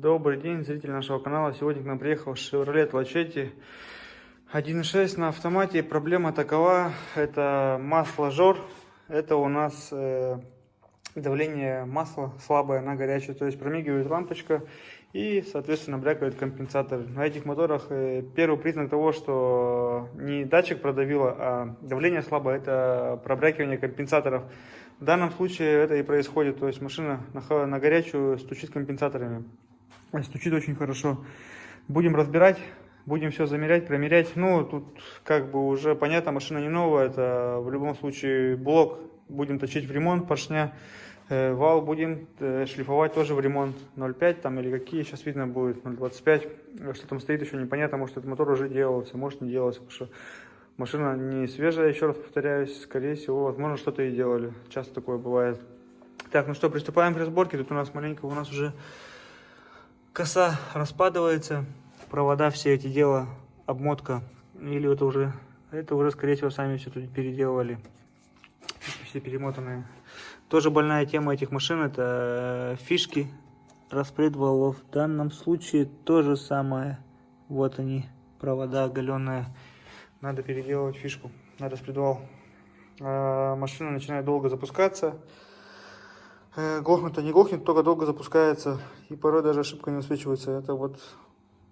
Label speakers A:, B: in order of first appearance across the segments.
A: Добрый день, зрители нашего канала. Сегодня к нам приехал Chevrolet Lachetti 1.6 на автомате. Проблема такова, это масло жор. Это у нас давление масла слабое на горячее, то есть промигивает лампочка и, соответственно, брякает компенсатор. На этих моторах первый признак того, что не датчик продавило, а давление слабое, это пробрякивание компенсаторов. В данном случае это и происходит, то есть машина на горячую стучит компенсаторами. Стучит очень хорошо. Будем разбирать, будем все замерять, промерять. Ну, тут как бы уже понятно, машина не новая, это в любом случае блок будем точить в ремонт поршня. Вал будем шлифовать тоже в ремонт. 0,5 там или какие, сейчас видно будет 0,25. Что там стоит еще непонятно, может этот мотор уже делался, может не делался, потому что машина не свежая, еще раз повторяюсь, скорее всего, возможно что-то и делали. Часто такое бывает. Так, ну что, приступаем к разборке. Тут у нас маленько, уже коса распадывается, провода все эти дела, обмотка, или это уже скорее всего сами все тут переделывали, все перемотанные. Тоже больная тема этих машин, это фишки распред валов. В данном случае то же самое, вот они, провода оголенные, надо переделывать фишку на распредвал. Машина начинает долго запускаться. Глохнет-то не глохнет, только долго запускается, и порой даже ошибка не высвечивается. Это вот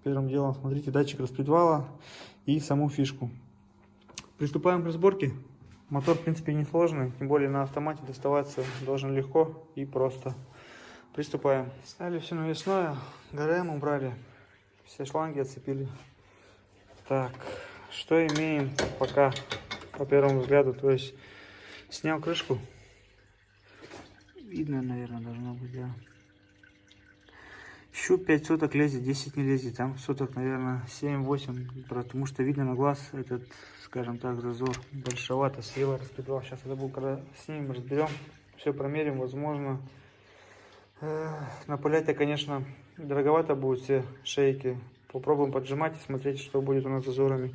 A: первым делом, смотрите, датчик распредвала и саму фишку. Приступаем к разборке. Мотор, в принципе, не сложный, тем более на автомате доставаться должен легко и просто. Приступаем. Сняли все навесное, ГРМ убрали, все шланги отцепили. Так, что имеем пока по первому взгляду, то есть снял крышку. Видно, наверное, должно быть, да. Щуп 5 соток лезет, 10 не лезет. Там соток, наверное, 7-8. Потому что видно на глаз этот, скажем так, зазор большовато. Слева распредвал. Сейчас это будет, когда снимем, разберем. Все промерим, возможно. Напылять-то, конечно, дороговато будет все шейки. Попробуем поджимать и смотреть, что будет у нас с зазорами.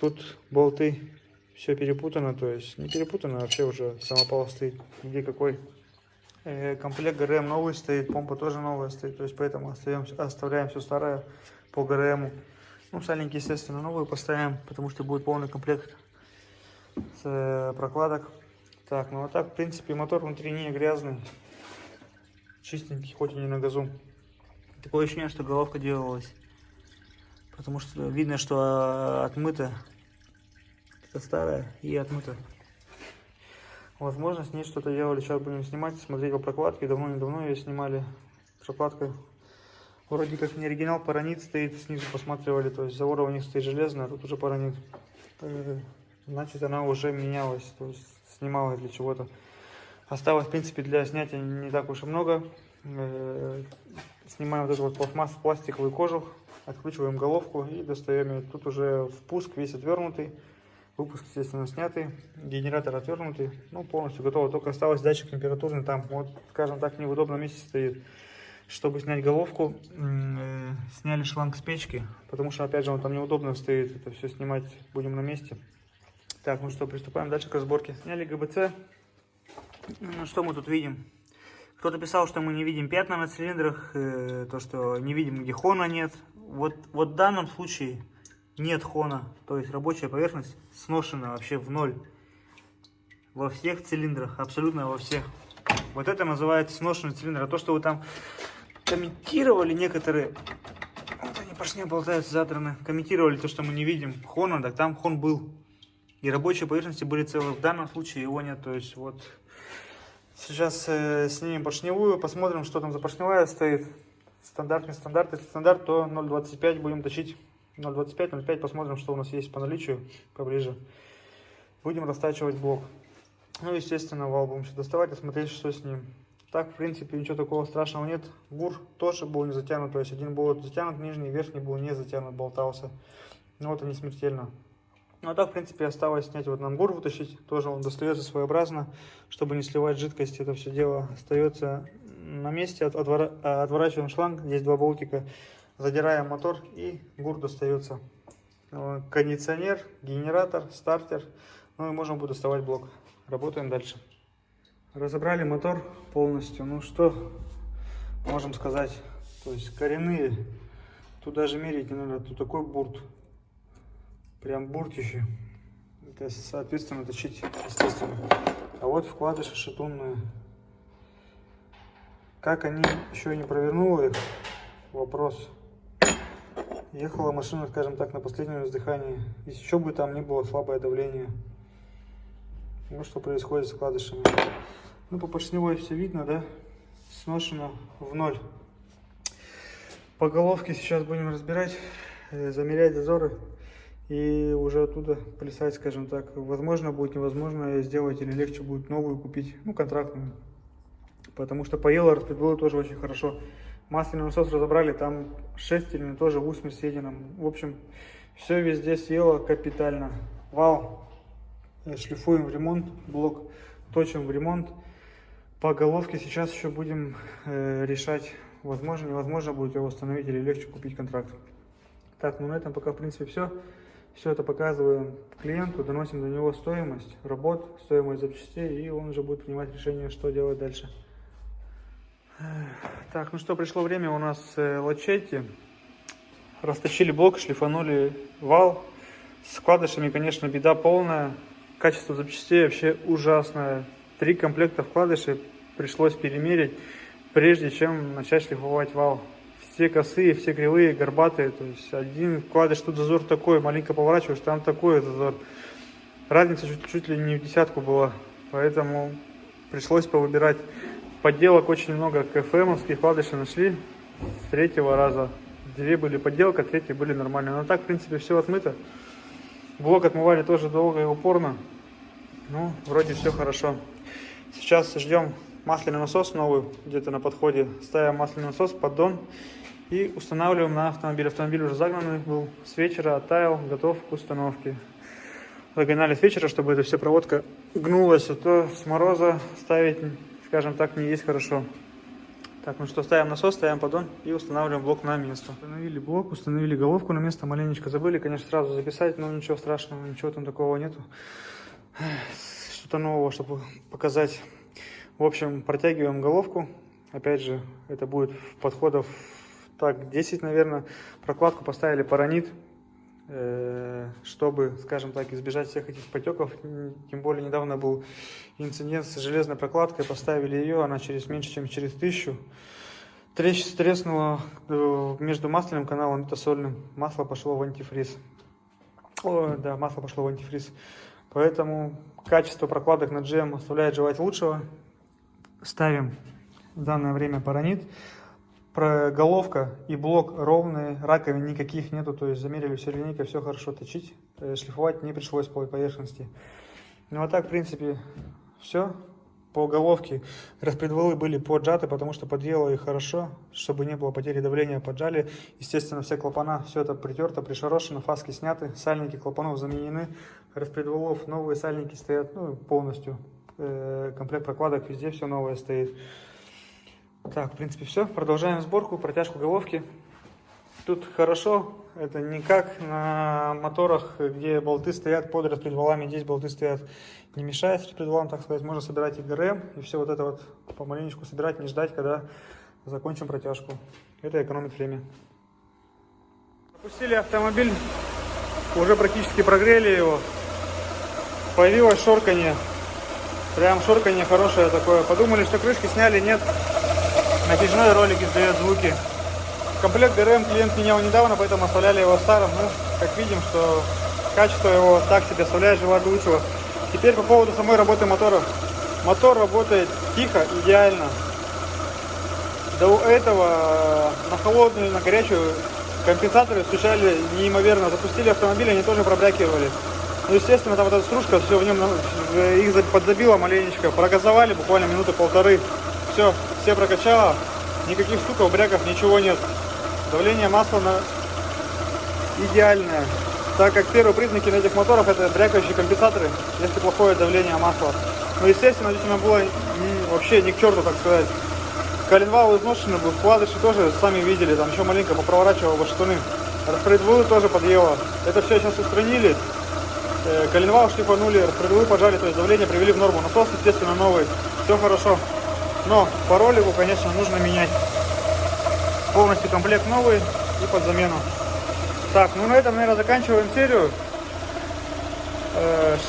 A: Тут болты, все перепутано. То есть не перепутано, а вообще уже самопал стоит. Где какой. Комплект ГРМ новый стоит, помпа тоже новая стоит, то есть поэтому оставляем все старое по ГРМу. Ну, сальники, естественно, новые поставим, потому что будет полный комплект с прокладок. Так, ну а так, в принципе, мотор внутри не грязный, чистенький, хоть и не на газу. Такое ощущение, что головка делалась, потому что видно, что отмыто. Это старое и отмыто. Возможно, с ней что-то делали. Сейчас будем снимать, смотреть по прокладке. Давно-недавно ее снимали. Прокладка вроде как не оригинал, паранит стоит. Снизу посматривали. То есть завора у них стоит железная, а тут уже паранит. Значит, она уже менялась. То есть снималась для чего-то. Осталось, в принципе, для снятия не так уж и много. Снимаем вот эту вот пластиковый кожух. Откручиваем головку и достаем ее. Тут уже впуск весь отвернутый. Выпуск, естественно, снятый, генератор отвернутый, ну, полностью готово. Только осталось датчик температурный, там, вот, скажем так, не в удобном месте стоит. Чтобы снять головку, сняли шланг с печки, потому что, опять же, он там неудобно стоит, это все снимать будем на месте. Так, ну что, приступаем дальше к разборке. Сняли ГБЦ. Ну, что мы тут видим? Кто-то писал, что мы не видим пятна на цилиндрах, то, что не видим, где хона нет. Вот в данном случае нет хона, то есть рабочая поверхность сношена вообще в ноль. Во всех цилиндрах, абсолютно во всех. Вот это называется сношенный цилиндр. А то, что вы там комментировали некоторые, вот они поршня болтаются задраны, комментировали то, что мы не видим хона, так там хон был. И рабочие поверхности были целые. В данном случае его нет. То есть вот сейчас снимем поршневую, посмотрим, что там за поршневая стоит. Стандарт, не стандарт. Если стандарт, то 0,25 будем точить. 0,25, 0,5, посмотрим, что у нас есть по наличию поближе. Будем растачивать блок. Ну, естественно, вал будем сейчас доставать и смотреть, что с ним. Так, в принципе, ничего такого страшного нет. Бур тоже был не затянут, то есть один болт затянут, нижний, верхний был не затянут, болтался. Но это не смертельно. Ну, а так, в принципе, осталось снять вот нам бур, вытащить. Тоже он достается своеобразно, чтобы не сливать жидкость. Это все дело остается на месте. Отворачиваем шланг, здесь два болтика. Задираем мотор и бур достается. Кондиционер, генератор, стартер. Ну и можем будет доставать блок. Работаем дальше. Разобрали мотор полностью. Ну что можем сказать? То есть коренные. Тут даже мерить не надо. Тут такой бурт. Прям буртище. Это, соответственно, точить естественно. А вот вкладыши шатунные. Как они еще и не провернули их? Вопрос. Ехала машина, скажем так, на последнем издыхании. Еще бы там ни было слабое давление. Вот что происходит с вкладышами. Ну, по поршневой все видно, да? Сношено в ноль. По головке сейчас будем разбирать, замерять зазоры и уже оттуда плясать, скажем так. Возможно будет, невозможно сделать или легче будет новую купить, ну, контрактную. Потому что поела распределила тоже очень хорошо. Масляный насос разобрали, там шестерня тоже в усме съеденном. В общем, все везде съело капитально. Вал шлифуем в ремонт, блок точим в ремонт. По головке сейчас еще будем решать, возможно, невозможно будет его установить или легче купить контракт. Так, ну на этом пока в принципе все. Все это показываем клиенту, доносим до него стоимость работ, стоимость запчастей, и он уже будет принимать решение, что делать дальше. Так, ну что, пришло время у нас лачетти. Расточили блок, шлифанули вал. С вкладышами, конечно, беда полная. Качество запчастей вообще ужасное. 3 комплекта вкладышей пришлось перемерить, прежде чем начать шлифовать вал. Все косые, все кривые, горбатые. То есть один вкладыш, тут зазор такой, маленько поворачиваешь, там такой зазор. Разница чуть ли не в десятку была. Поэтому пришлось повыбирать. Подделок очень много. КФМовские вкладыши нашли с 3-го раза. 2 были подделка, 3 были нормальные. Но так, в принципе, все отмыто. Блок отмывали тоже долго и упорно. Ну, вроде все хорошо. Сейчас ждем масляный насос новый, где-то на подходе. Ставим масляный насос, поддон и устанавливаем на автомобиль. Автомобиль уже загнанный был с вечера, оттаял, готов к установке. Загоняли с вечера, чтобы эта вся проводка гнулась, а то с мороза ставить, скажем так, не есть хорошо. Так, ну что, ставим насос, ставим поддон и устанавливаем блок на место. Установили блок, установили головку на место, маленечко забыли, конечно, сразу записать, но ничего страшного, ничего там такого нету. Что-то нового, чтобы показать. В общем, протягиваем головку. Опять же, это будет подходов так 10, наверное. Прокладку поставили паранит, чтобы, скажем так, избежать всех этих потеков. Тем более недавно был инцидент с железной прокладкой. Поставили ее, она меньше чем через 1000. Треснула между масляным каналом и тосольным. Масло пошло в антифриз. О, да, масло пошло в антифриз. Поэтому качество прокладок на GM оставляет желать лучшего. Ставим в данное время паранит. Головка и блок ровные, раковин никаких нету, то есть замерили все линейкой, все хорошо точить. Шлифовать не пришлось по поверхности. Ну а так, в принципе, все. По головке распредвалы были поджаты, потому что подъело их хорошо, чтобы не было потери давления, поджали. Естественно, все клапана, все это притерто, пришорошено, фаски сняты, сальники клапанов заменены. Распредвалов новые сальники стоят, ну, полностью. Комплект прокладок везде все новое стоит. Так, в принципе, все. Продолжаем сборку, протяжку головки. Тут хорошо, это не как на моторах, где болты стоят под распредвалами, здесь болты стоят, не мешая с распредвалом, так сказать. Можно собирать и ГРМ, и все вот это вот помаленечку собирать, не ждать, когда закончим протяжку. Это экономит время. Запустили автомобиль, уже практически прогрели его. Появилось шорканье. Прям шорканье хорошее такое. Подумали, что крышки сняли, нет. Натяжной ролик издает звуки. Комплект ГРМ клиент менял недавно, поэтому оставляли его старым. Ну, как видим, что качество его так себе, оставляет желать лучшего. Теперь по поводу самой работы мотора. Мотор работает тихо, идеально. До этого на холодную, на горячую компенсаторы стучали неимоверно. Запустили автомобиль, они тоже пробрякивали. Ну, естественно, там вот эта стружка, все в нем, их подзабило маленечко. Прогазовали буквально минуты полторы. Все прокачало. Никаких стуков, бряков, ничего нет. Давление масла идеальное. Так как первые признаки на этих моторах это брякающие компенсаторы, если плохое давление масла. Ну, естественно, здесь оно было вообще ни к черту, так сказать. Коленвал изношенный был, вкладыши тоже сами видели, там еще маленько попроворачивал во штаны. Распредвалы тоже подъело. Это все сейчас устранили. Коленвал шлифанули, распредвалы пожали, то есть давление привели в норму. Насос, естественно, новый. Все хорошо. Но по ролику, конечно, нужно менять. Полностью комплект новый и под замену. Так, ну на этом, наверное, заканчиваем серию.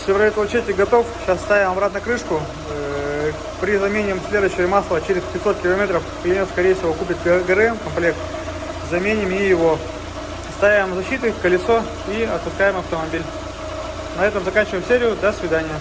A: Chevrolet Lachetti готов. Сейчас ставим обратно крышку. При замене следующего масла через 500 километров клиент, скорее всего, купит ГРМ комплект. Заменим и его. Ставим защиты, колесо и отпускаем автомобиль. На этом заканчиваем серию. До свидания.